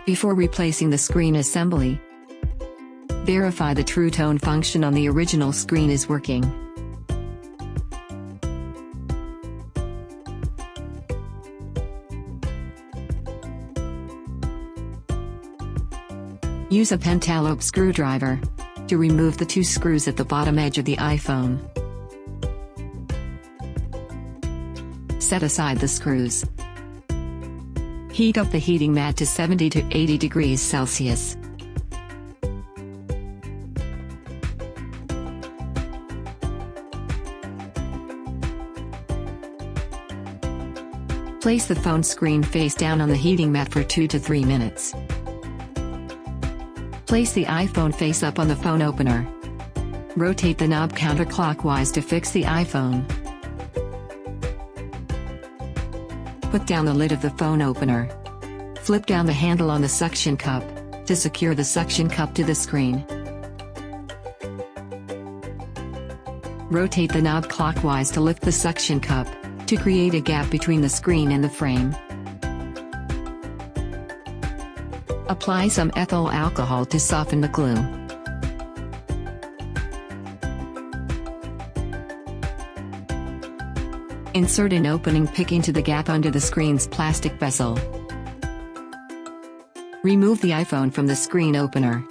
Before replacing the screen assembly, verify the True Tone function on the original screen is working. Use a pentalobe screwdriver to remove the 2 screws at the bottom edge of the iPhone. Set aside the screws. Heat up the heating mat to 70 to 80 degrees Celsius. Place the phone screen face down on the heating mat for 2 to 3 minutes. Place the iPhone face up on the phone opener. Rotate the knob counterclockwise to fix the iPhone. Put down the lid of the phone opener. Flip down the handle on the suction cup to secure the suction cup to the screen. Rotate the knob clockwise to lift the suction cup to create a gap between the screen and the frame. Apply some ethyl alcohol to soften the glue. Insert an opening pick into the gap under the screen's plastic bezel. Remove the iPhone from the screen opener.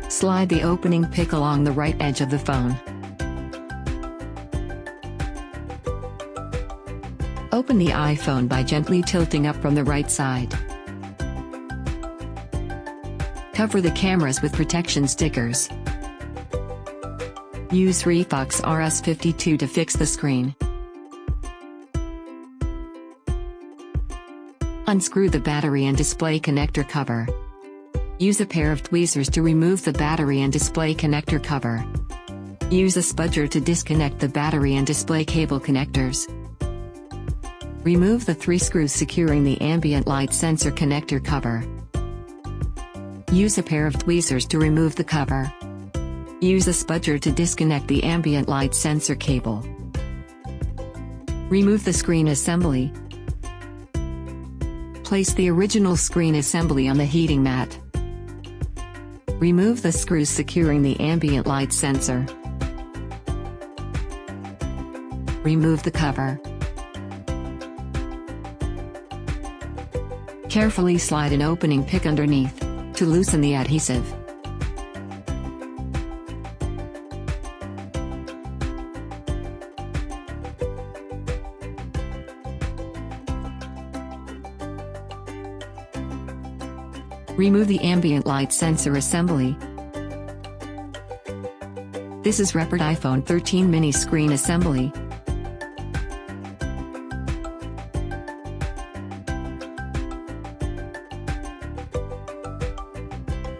Slide the opening pick along the right edge of the phone. Open the iPhone by gently tilting up from the right side. Cover the cameras with protection stickers. Use Refox RS52 to fix the screen. Unscrew the battery and display connector cover. Use a pair of tweezers to remove the battery and display connector cover. Use a spudger to disconnect the battery and display cable connectors. Remove the 3 screws securing the ambient light sensor connector cover. Use a pair of tweezers to remove the cover. Use a spudger to disconnect the ambient light sensor cable. Remove the screen assembly. Place the original screen assembly on the heating mat. Remove the screws securing the ambient light sensor. Remove the cover. Carefully slide an opening pick underneath to loosen the adhesive. Remove the ambient light sensor assembly. This is REPART iPhone 13 mini screen assembly.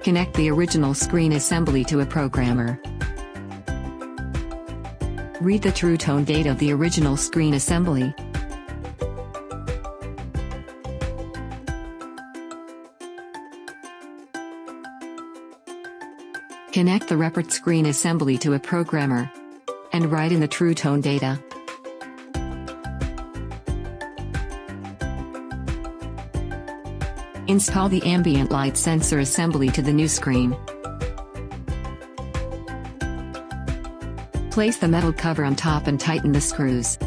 Connect the original screen assembly to a programmer. Read the True Tone data of the original screen assembly. Connect the REPART screen assembly to a programmer and write in the True Tone data. Install the ambient light sensor assembly to the new screen. Place the metal cover on top and tighten the screws.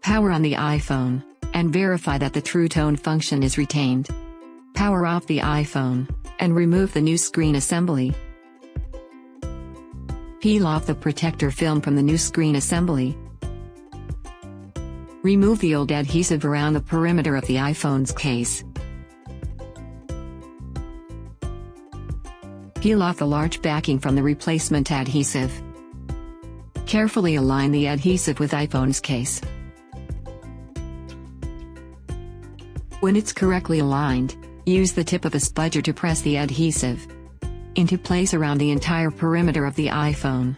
Power on the iPhone and verify that the True Tone function is retained. Power off the iPhone and remove the new screen assembly. Peel off the protector film from the new screen assembly. Remove the old adhesive around the perimeter of the iPhone's case. Peel off the large backing from the replacement adhesive. Carefully align the adhesive with iPhone's case. When it's correctly aligned, use the tip of a spudger to press the adhesive into place around the entire perimeter of the iPhone.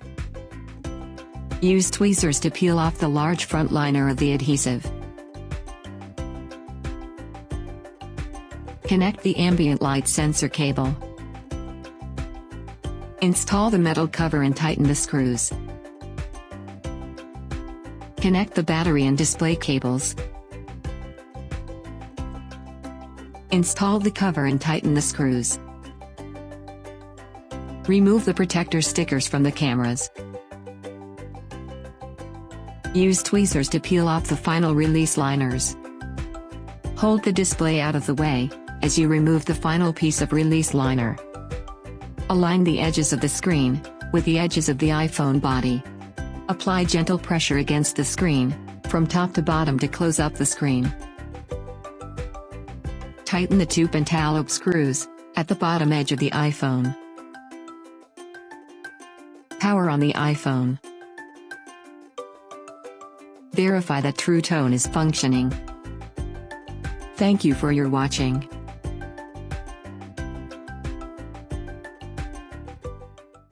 Use tweezers to peel off the large front liner of the adhesive. Connect the ambient light sensor cable. Install the metal cover and tighten the screws. Connect the battery and display cables. Install the cover and tighten the screws. Remove the protector stickers from the cameras. Use tweezers to peel off the final release liners. Hold the display out of the way as you remove the final piece of release liner. Align the edges of the screen with the edges of the iPhone body. Apply gentle pressure against the screen from top to bottom to close up the screen. Tighten the 2 pentalobe screws at the bottom edge of the iPhone. Power on the iPhone. Verify that True Tone is functioning. Thank you for your watching.